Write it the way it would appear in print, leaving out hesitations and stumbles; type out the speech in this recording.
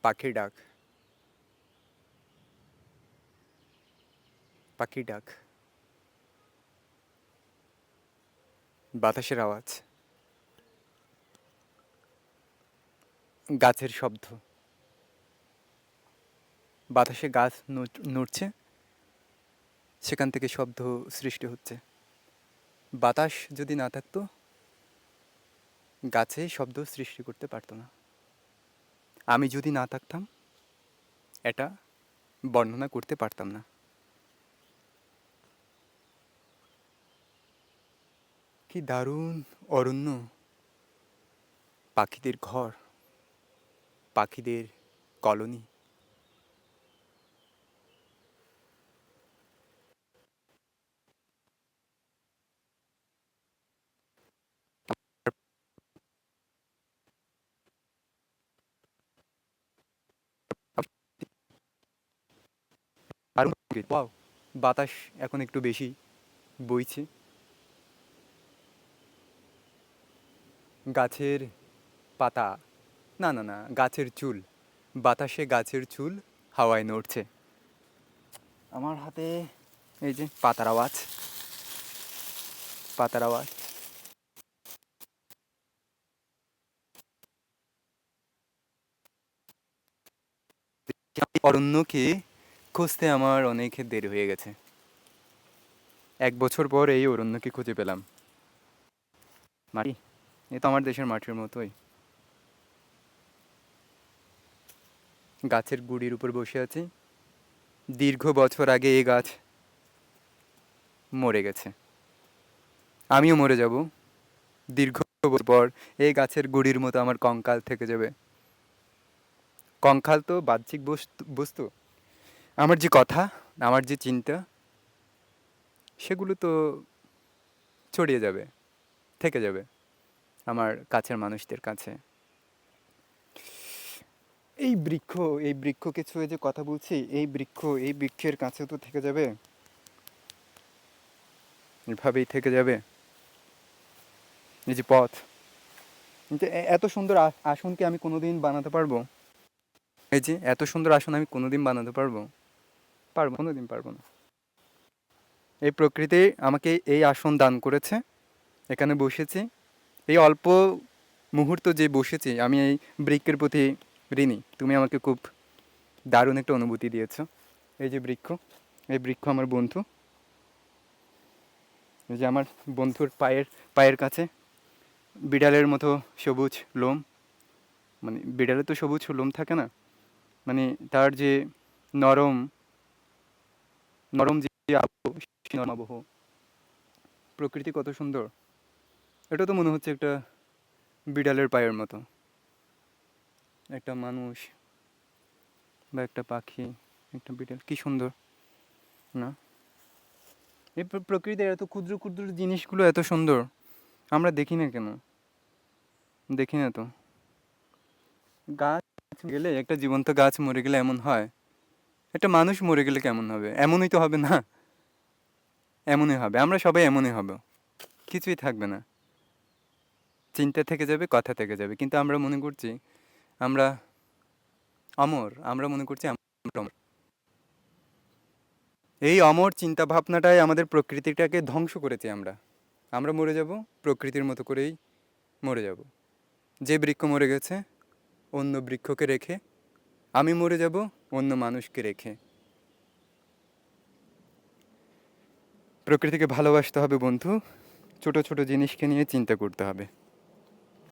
পাখির ডাক, পাখির ডাক, বাতাসের আওয়াজ, গাছের শব্দ, বাতাসে গাছ নড়ছে, সেখান থেকে শব্দ সৃষ্টি হচ্ছে। বাতাস যদি না থাকতো, গাছে শব্দ সৃষ্টি করতে পারতো না। আমি যদি না থাকতাম, এটা বর্ণনা করতে পারতাম না। কি দারুণ অরণ্য, পাখিদের ঘর, পাখিদের কলোনি। আর ওয়াও, বাতাস এখন একটু বেশি বইছে। গাছের পাতা, না না না, গাছের চুল, বাতাসে গাছের চুল হাওয়ায় নড়ছে। আমার হাতে এই যে পাতার আওয়াজ, পাতার আওয়াজ। অরণ্যকে খুঁজতে আমার অনেক দেরি হয়ে গেছে। 1 বছর পর এই অরণ্যকে খুঁজে পেলাম। মাটি, এ তো আমার দেশের মাটির মতোই। গাছের গুড়ির উপর বসে আছি। দীর্ঘ বছর আগে এই গাছ মরে গেছে, আমিও মরে যাব। দীর্ঘ বছর পর এই গাছের গুড়ির মতো আমার কঙ্কাল থেকে যাবে। কঙ্কাল তো বাহ্যিক বস্তু। আমার যে কথা, আমার যে চিন্তা, সেগুলো তো ছড়িয়ে যাবে, থেকে যাবে আমার কাছের মানুষদের কাছে। এই বৃক্ষকে ছুঁয়ে যে কথা বলছি, এই বৃক্ষের কাছে তো থেকে যাবে, এভাবেই থেকে যাবে। এই যে পথ, যে এত সুন্দর আসন কি আমি কোনোদিন বানাতে পারবো? এই যে এত সুন্দর আসন আমি কোনোদিন বানাতে পারবো? পারবো, কোনোদিন পারবো না। এই প্রকৃতি আমাকে এই আসন দান করেছে, এখানে বসেছি। এই অল্প মুহূর্ত যে বসেছি, আমি এই বৃক্ষের প্রতি ঋণী। তুমি আমাকে খুব দারুণ একটা অনুভূতি দিয়েছো। এই যে বৃক্ষ, এই বৃক্ষ আমার বন্ধু। এই যে আমার বন্ধুর পায়ের পায়ের কাছে বিড়ালের মতো সবুজ লোম, মানে বিড়ালের তো সবুজ লোম থাকে না, মানে তার যে নরম নরম যে আবহ, সেই নরম আবহ, প্রকৃতি কত সুন্দর। এটা তো মনে হচ্ছে একটা বিড়ালের পায়ের মতো। একটা মানুষ বা একটা পাখি, একটা বিড়াল, কি সুন্দর না? এই প্রকৃতির এত ক্ষুদ্র ক্ষুদ্র জিনিসগুলো এত সুন্দর, আমরা দেখি না কেন? দেখি না তো। গাছ গেলে, একটা জীবন্ত গাছ মরে গেলে এমন হয়, একটা মানুষ মরে গেলে কেমন হবে? এমনই তো হবে না? এমনই হবে, আমরা সবাই এমনই হব, কিছুই থাকবে না। চিন্তা থেকে যাবে, কথা থেকে যাবে, কিন্তু আমরা মনে করছি আমরা অমর, আমরা মনে করছি আমরা অমর। এই অমর চিন্তা ভাবনাটাই আমাদের প্রকৃতিটাকে ধ্বংস করেছি। আমরা আমরা মরে যাব, প্রকৃতির মতো করেই মরে যাব। যে বৃক্ষ মরে গেছে অন্য বৃক্ষকে রেখে, আমি মরে যাব অন্য মানুষকে রেখে। প্রকৃতিকে ভালোবাসতে হবে বন্ধু, ছোট ছোট জিনিসকে নিয়ে চিন্তা করতে হবে।